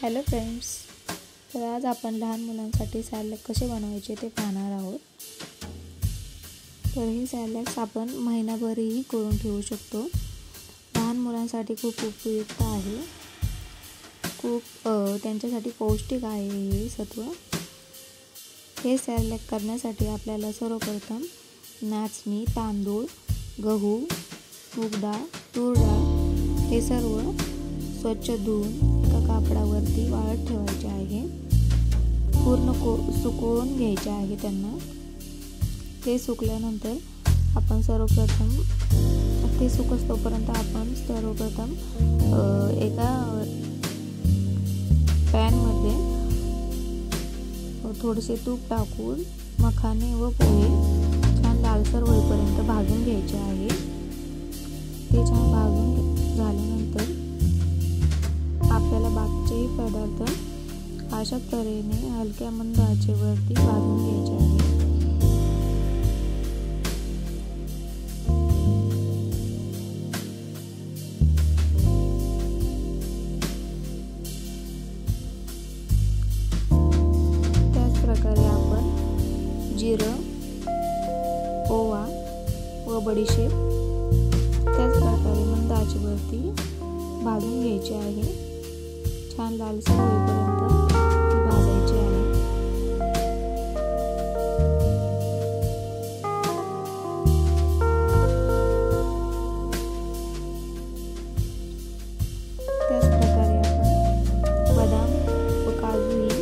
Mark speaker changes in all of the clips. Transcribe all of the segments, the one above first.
Speaker 1: Hello friends, तर आज आपण लहान मुलांसाठी सॅलड कसे बनवायचे ते पाहणार आहोत. तर हे सॅलड्स आपण महिनाभरही करून ठेवू शकतो. लहान मुलांसाठी खूप उपयुक्त आहे. खूप त्यांच्यासाठी पौष्टिक आहे हे सत्व. हे सॅलड करण्यासाठी आपल्याला सर्वप्रथम नाचणी, तांदूळ, गहू, मूग डाळ, तूर डाळ हे सर्व स्वच्छ धुवून एका कापडावरती वाळत ठेवायचे आहे. पूर्ण सुकवून घ्यायचे आहे त्यांना. ते सुकल्यानंतर आपण सर्वप्रथम ते सुकस तोपर्यंत आपण सर्वप्रथम एका पॅनमध्ये थोडेसे तूप टाकून मखाने व पोहे छान लालसर होईपर्यंत भाजून घ्यायचे आहे. ते छान भाजून झाल्यानंतर आपल्याला बाकीचेही पदार्थ अशा तऱ्हेने हलक्या मंद आचेवरती भाजून घ्यायचे आहे. त्याच प्रकारे आपण जिरं, ओवा व बडीशेप त्याच प्रकारे मंद आचेवरती भाजून घ्यायचे आहे. छान लालसर होईपर्यंत ती भाजायची आहे. त्याच प्रकारे आपण बदाम व काजूही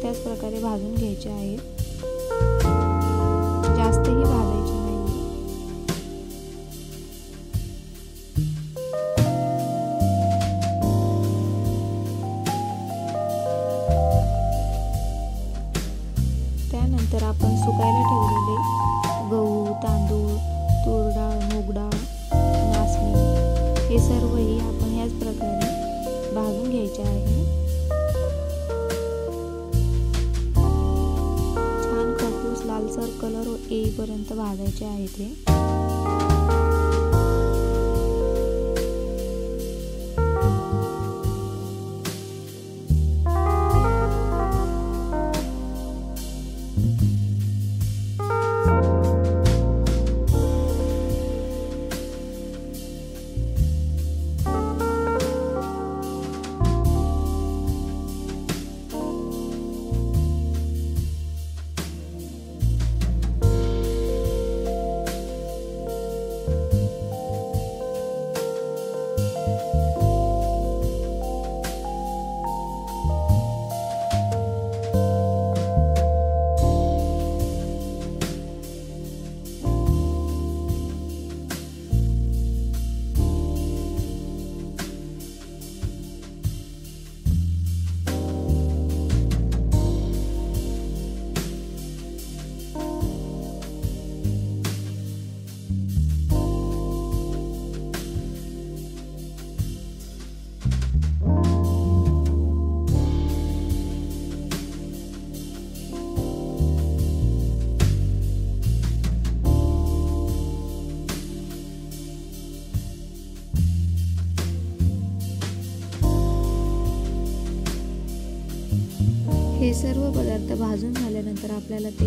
Speaker 1: त्याच प्रकारे भाजून घ्यायचे आहेत. जास्तही भाजायचे नाही. त्यानंतर आपण सुकायला ठेवलेले गहू, तांदूळ, तूर डाळ, मूग डाळ, नाचणी हे सर्वही आपण याच प्रकारे भाजून घ्यायचे आहे. छान खरपूस लालसर कलर येईपर्यंत भाजायचे आहे ते. हे सर्व पदार्थ भाजून झाल्यानंतर आपल्याला ते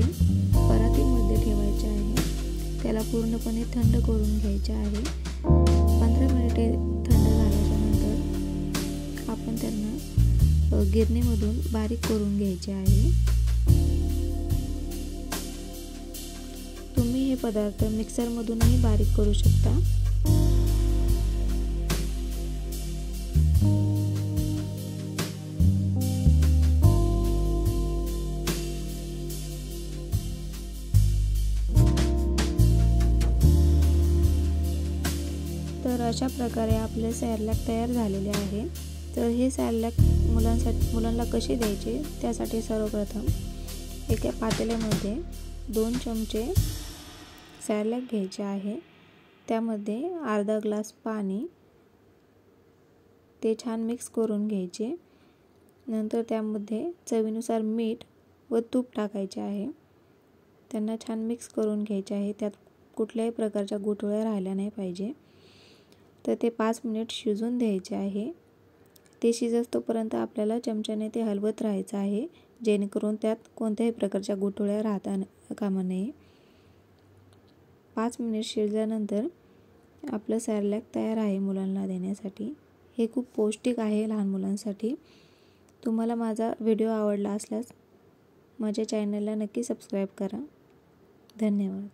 Speaker 1: परातीमध्ये ठेवायचे आहे. त्याला पूर्णपणे थंड करून घ्यायचे आहे. 15 मिनिटे थंड झाल्याच्या नंतर आपण त्यांना गिरणीमधून बारीक करून घ्यायचे आहे. तुम्ही हे पदार्थ मिक्सरमधूनही बारीक करू शकता. तर अशा प्रकारे आपले सॅलड तयार झालेले आहे. तर हे सॅलड मुलांना कसे द्यायचे त्यासाठी सर्वप्रथम एका पातेल्यामध्ये 2 चमचे सॅलड घ्यायचे आहे. त्यामध्ये अर्धा ग्लास पाणी ते छान मिक्स करून घ्यायचे. नंतर त्यामध्ये चवीनुसार मीठ व तूप टाकायचे आहे. त्यांना छान मिक्स करून घ्यायचे आहे. त्यात कुठल्याही प्रकारच्या गुठळ्या राहिल्या नाही पाहिजे. तर ते 5 मिनिट शिजून द्यायचे आहे. ते शिजतोपर्यंत आपल्याला चमच्याने ते हलवत राहायचं आहे, जेणेकरून त्यात कोणत्याही प्रकारच्या गुठळ्या राहता कामा नये. 5 मिनिट शिजल्यानंतर आपलं सॅरलॅक तयार आहे मुलांना देण्यासाठी. हे खूप पौष्टिक आहे लहान मुलांसाठी. तुम्हाला माझा व्हिडिओ आवडला असल्यास माझ्या चॅनलला नक्की सबस्क्राईब करा. धन्यवाद.